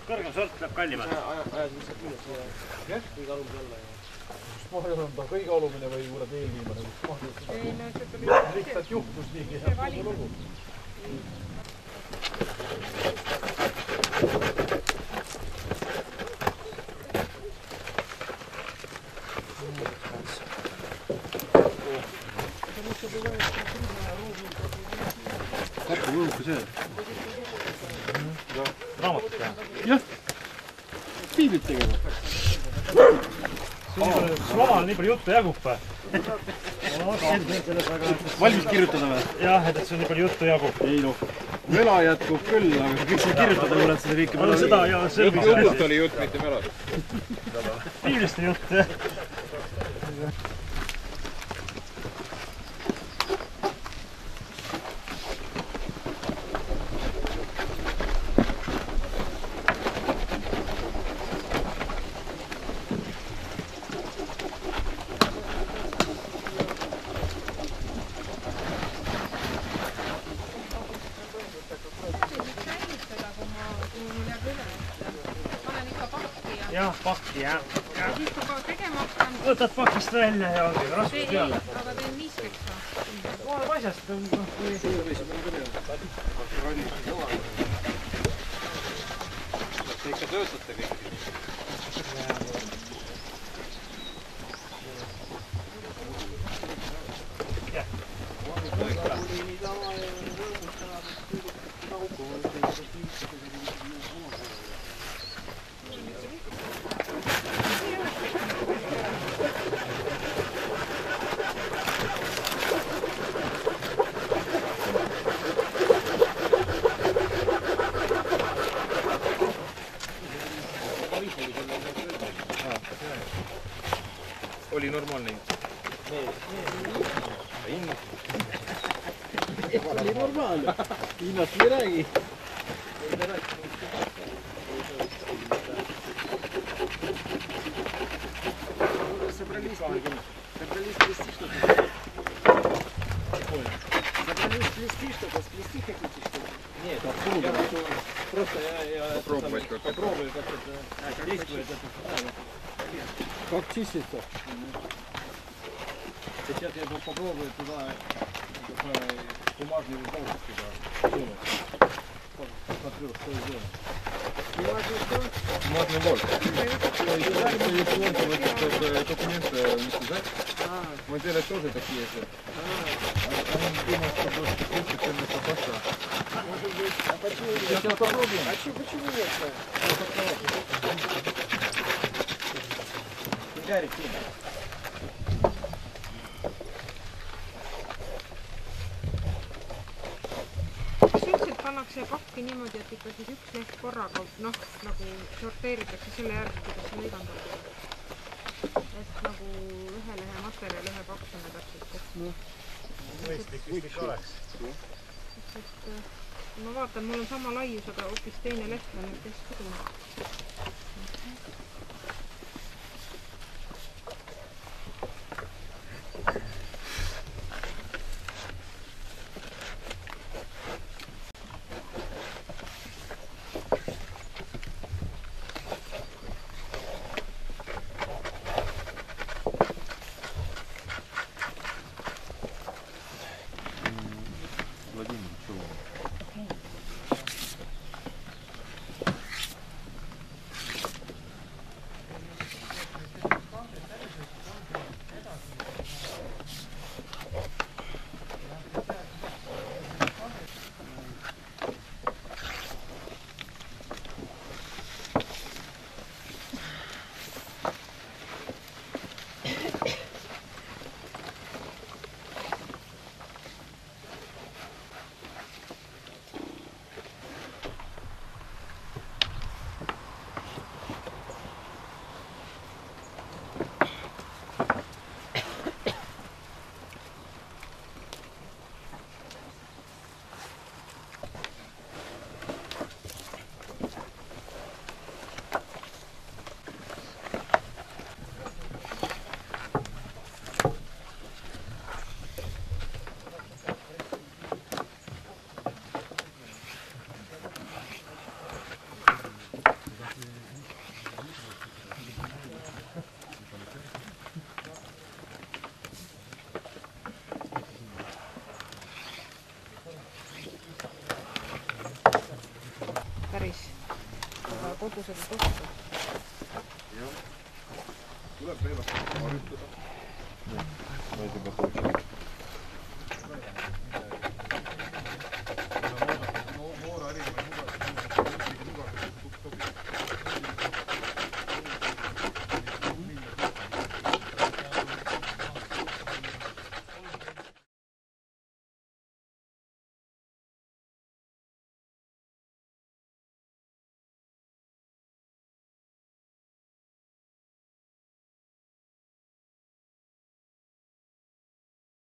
Kõrgem sort läheb kallimalt. Ajad lihtsalt üles ja kõige alumise alla ja... Mahjal on ta kõige olumine või kuulad eelviimane? Lihtsalt juhtus nii hea lugu. Kappu võluka see. Raamatut teha. Jah. Piiblit tegema. Sul omal nii palju juttu jagub. Valmis kirjutada või? Jah, et sul nii palju juttu jagub. Ei noh. Mela jätkub küll, aga kõik seda kirjutada juurde seda kõike. Aga seda ja selgus. Jõudust oli jutt, mitte melast. Piiblist jutt, jah. Jah, pakki, jah. Ja siis kui ka tegema hakkan... Võtad pakist välja ja ongi raskus peale. Aga teen viiskeks või? Oleneb asjast. Te ikka töötate kõik. Oli normaalne hind? Oli normaalne. Hinnast me ei räägi. Собрались плести что-то. Собрались плести что-то, сплести хотите что-то? Нет, откуда? Просто я Попробовать как попробую, как это действует. Как чистится. Сейчас я попробую туда бумажный резолв туда сунуть. Посмотрю, что сделать. Бумажный волк. Документ не связать. Мы делали тоже такие же. Он думал, что будет лучше, чем это просто. Может быть, а почему нет? Сейчас попробуем. А почему нет? Гарик, Üldiselt pannakse pakki niimoodi, et ikka siis üks leht korraga, noh, nagu sorteeritakse selle järgi, kuidas see lõigandatud on. Et nagu ühe lehe materjal, ühe paksune täpselt. Mõistlik vist oleks. Sest ma vaatan, mul on sama laius, aga hoopis teine leht on nüüd teistsugune. seda kodusega kohta. Tuleb veel harjutada. Ma ei tea, kas